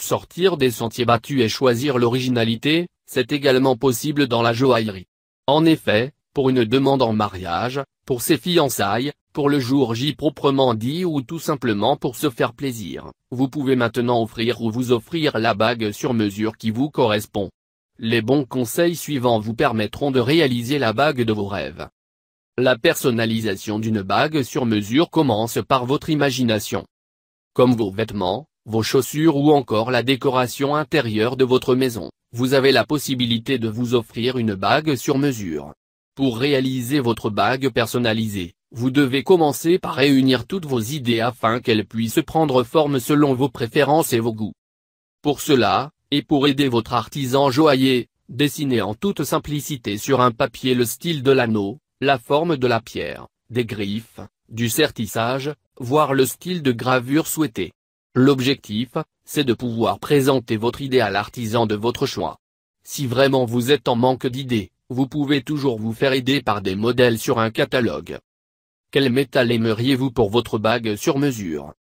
Sortir des sentiers battus et choisir l'originalité, c'est également possible dans la joaillerie. En effet, pour une demande en mariage, pour ses fiançailles, pour le jour J proprement dit ou tout simplement pour se faire plaisir, vous pouvez maintenant offrir ou vous offrir la bague sur mesure qui vous correspond. Les bons conseils suivants vous permettront de réaliser la bague de vos rêves. La personnalisation d'une bague sur mesure commence par votre imagination. Comme vos vêtements, vos chaussures ou encore la décoration intérieure de votre maison, vous avez la possibilité de vous offrir une bague sur mesure. Pour réaliser votre bague personnalisée, vous devez commencer par réunir toutes vos idées afin qu'elles puissent prendre forme selon vos préférences et vos goûts. Pour cela, et pour aider votre artisan joaillier, dessinez en toute simplicité sur un papier le style de l'anneau, la forme de la pierre, des griffes, du sertissage, voire le style de gravure souhaité. L'objectif, c'est de pouvoir présenter votre idée à l'artisan de votre choix. Si vraiment vous êtes en manque d'idées, vous pouvez toujours vous faire aider par des modèles sur un catalogue. Quel métal aimeriez-vous pour votre bague sur mesure?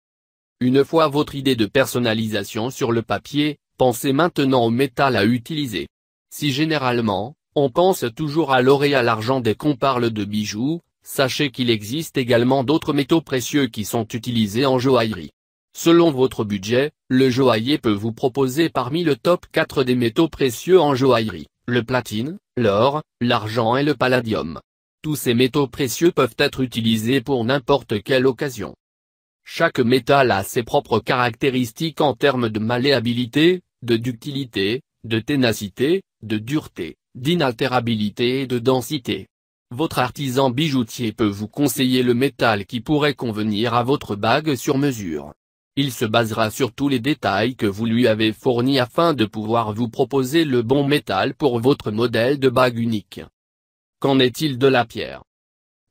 Une fois votre idée de personnalisation sur le papier, pensez maintenant au métal à utiliser. Si généralement, on pense toujours à l'or et à l'argent dès qu'on parle de bijoux, sachez qu'il existe également d'autres métaux précieux qui sont utilisés en joaillerie. Selon votre budget, le joaillier peut vous proposer parmi le top 4 des métaux précieux en joaillerie, le platine, l'or, l'argent et le palladium. Tous ces métaux précieux peuvent être utilisés pour n'importe quelle occasion. Chaque métal a ses propres caractéristiques en termes de malléabilité, de ductilité, de ténacité, de dureté, d'inaltérabilité et de densité. Votre artisan bijoutier peut vous conseiller le métal qui pourrait convenir à votre bague sur mesure. Il se basera sur tous les détails que vous lui avez fournis afin de pouvoir vous proposer le bon métal pour votre modèle de bague unique. Qu'en est-il de la pierre?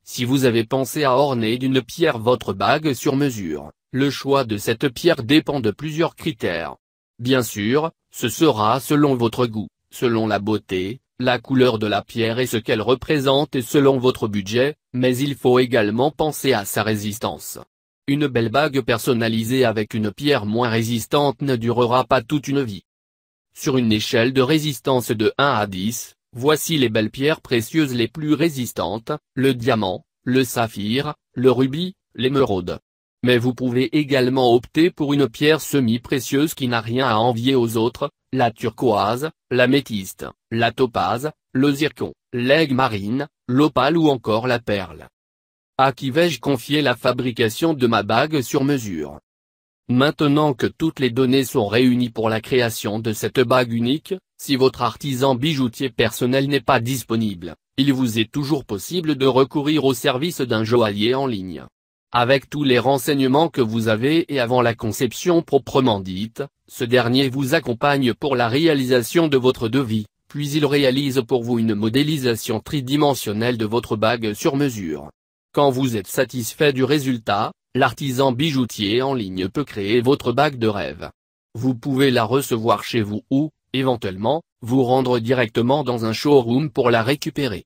Si vous avez pensé à orner d'une pierre votre bague sur mesure, le choix de cette pierre dépend de plusieurs critères. Bien sûr, ce sera selon votre goût, selon la beauté, la couleur de la pierre et ce qu'elle représente et selon votre budget, mais il faut également penser à sa résistance. Une belle bague personnalisée avec une pierre moins résistante ne durera pas toute une vie. Sur une échelle de résistance de 1 à 10, voici les belles pierres précieuses les plus résistantes, le diamant, le saphir, le rubis, l'émeraude. Mais vous pouvez également opter pour une pierre semi-précieuse qui n'a rien à envier aux autres, la turquoise, l'améthyste, la topaze, le zircon, l'aigle marine, l'opale ou encore la perle. À qui vais-je confier la fabrication de ma bague sur mesure? Maintenant que toutes les données sont réunies pour la création de cette bague unique, si votre artisan bijoutier personnel n'est pas disponible, il vous est toujours possible de recourir au service d'un joaillier en ligne. Avec tous les renseignements que vous avez et avant la conception proprement dite, ce dernier vous accompagne pour la réalisation de votre devis, puis il réalise pour vous une modélisation tridimensionnelle de votre bague sur mesure. Quand vous êtes satisfait du résultat, l'artisan bijoutier en ligne peut créer votre bague de rêve. Vous pouvez la recevoir chez vous ou, éventuellement, vous rendre directement dans un showroom pour la récupérer.